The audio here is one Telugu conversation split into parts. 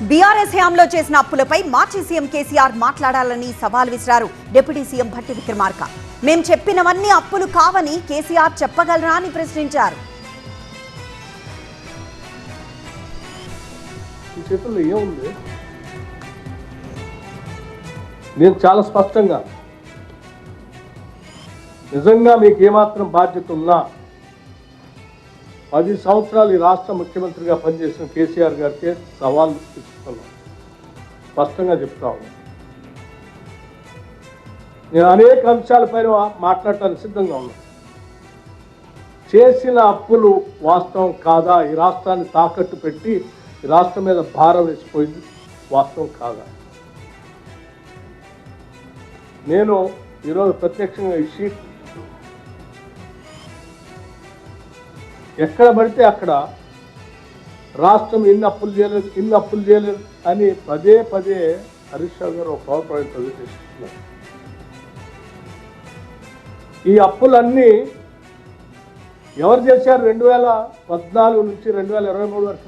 బీఆర్ఎస్ హయాంలో చేసిన అప్పులపై మాజీ సీఎం కేసీఆర్ మాట్లాడాలని సవాల్ విసిరారు డిప్యూటీ సీఎం భట్టి విక్రమార్క. మేం చెప్పినవన్నీ అప్పులు కావని కేసీఆర్ చెప్పగలరా అని ప్రశ్నించారు. ఈ చేతుల్లో ఏముంది? నేను చాలా స్పష్టంగా నిజంగా మీకు ఏమాత్రం బాధ్యత ఉన్నా 10 సంవత్సరాలు ఈ రాష్ట్ర ముఖ్యమంత్రిగా పనిచేసిన కేసీఆర్ గారికి సవాల్ ఇస్తున్నాను, స్పష్టంగా చెప్తా ఉన్నాను. నేను అనేక అంశాలపైన మాట్లాడటానికి సిద్ధంగా ఉన్నాను. చేసిన అప్పులు వాస్తవం కాదా? ఈ రాష్ట్రాన్ని తాకట్టు పెట్టి ఈ రాష్ట్రం మీద భారం వేసిపోయింది వాస్తవం కాదా? నేను ఈరోజు ప్రత్యక్షంగా ఈ షీట్ ఎక్కడ పడితే అక్కడ రాష్ట్రం ఇన్ని అప్పులు చేయలేదు అని పదే హరీష్ రావు గారు ఒక పవర్ పాయింట్ ప్రదర్శిస్తున్నారు. ఈ అప్పులన్నీ ఎవరు చేశారు? 2014 నుంచి 2023 వరకు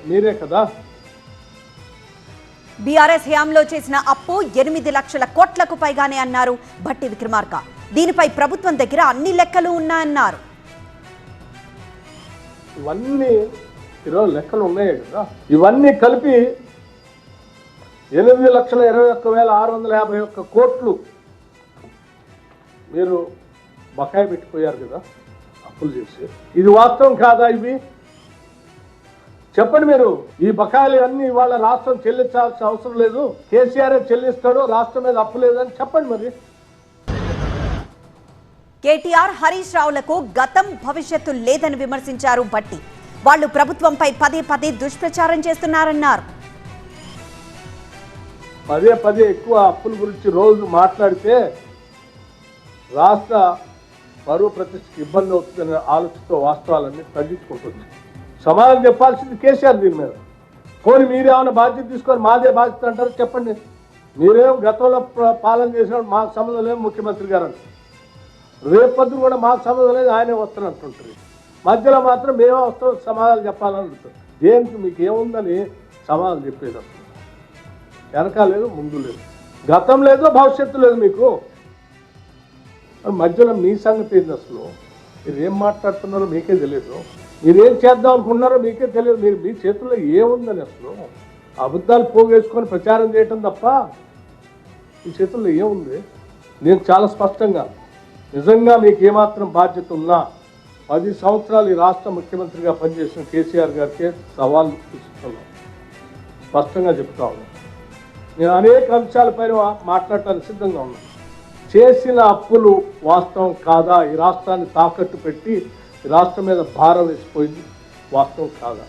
మీరే కదా. బీఆర్ఎస్ హయాంలో చేసిన అప్పు 8 లక్షల కోట్లకు పైగానే అన్నారు భట్టి విక్రమార్క. దీనిపై ప్రభుత్వం దగ్గర అన్ని లెక్కలు ఉన్నాయన్నారు. ఇవన్నీ ఈరోజు లెక్కలు ఉన్నాయి కదా. ఇవన్నీ కలిపి 8,21,651 కోట్లు మీరు బకాయి పెట్టిపోయారు కదా అప్పులు చేసి. ఇది వాస్తవం కాదా? ఇవి చెప్పండి. మీరు ఈ బకాయిలు అన్ని ఇవాళ రాష్ట్రం చెల్లించాల్సిన అవసరం లేదు, కేసీఆర్ చెల్లిస్తాడు, రాష్ట్రం మీద అప్పు లేదని చెప్పండి. మరి కేటీఆర్ హరీష్ రావులకు గతం భవిష్యత్తు లేదని విమర్శించారు భట్టి. వాళ్లు ప్రభుత్వంపై పదే దుష్ప్రచారం చేస్తున్నారన్నారు. పదే ఎక్కువ అప్పుల గురించి రోజు మాట్లాడితే రాష్ట్ర పరువు ప్రతిష్టకి ఇబ్బంది అవుతుందనే ఆలోచనతో వాస్తవాలన్నీ తగ్గించుకుంటుంది. సమాధానం చెప్పాల్సింది కేసీఆర్ దీని మీద. పోనీ మీరేమైనా బాధ్యత తీసుకొని మాదే బాధ్యత అంటారు? చెప్పండి. మీరేం గతంలో పాలన చేసినప్పుడు మాకు సంబంధం లేదు ముఖ్యమంత్రి గారు అంటే, రేపొద్దు కూడా మాకు సంబంధం లేదు ఆయనే వస్తానంటుంటారు. మధ్యలో మాత్రం మేమే వస్తాం సమాధానం చెప్పాలని అంటారు. దేనికి మీకు ఏముందని సమాధానం చెప్పేది? అసలు వెనక లేదు, ముందు లేదు, గతం లేదు, భవిష్యత్తు లేదు మీకు. మధ్యలో మీ సంగతి ఏంది? అసలు మీరు ఏం మాట్లాడుతున్నారో మీకే తెలియదు, మీరేం చేద్దాం అనుకుంటున్నారో మీకే తెలియదు. మీ చేతుల్లో ఏముందని అసలు అబద్ధాలు పోగేసుకొని ప్రచారం చేయటం తప్ప మీ చేతుల్లో ఏముంది? నేను చాలా స్పష్టంగా నిజంగా మీకు ఏమాత్రం బాధ్యత ఉన్నా 10 సంవత్సరాలు ఈ రాష్ట్ర ముఖ్యమంత్రిగా పనిచేసిన కేసీఆర్ గారికి సవాల్ ఇస్తున్నాను, స్పష్టంగా చెప్తా ఉన్నాను. నేను అనేక అంశాలపైన మాట్లాడటానికి సిద్ధంగా ఉన్నాను. చేసిన అప్పులు వాస్తవం కాదా? ఈ రాష్ట్రాన్ని తాకట్టు పెట్టి ఈ రాష్ట్రం మీద భారం వేసిపోయింది వాస్తవం కాదా?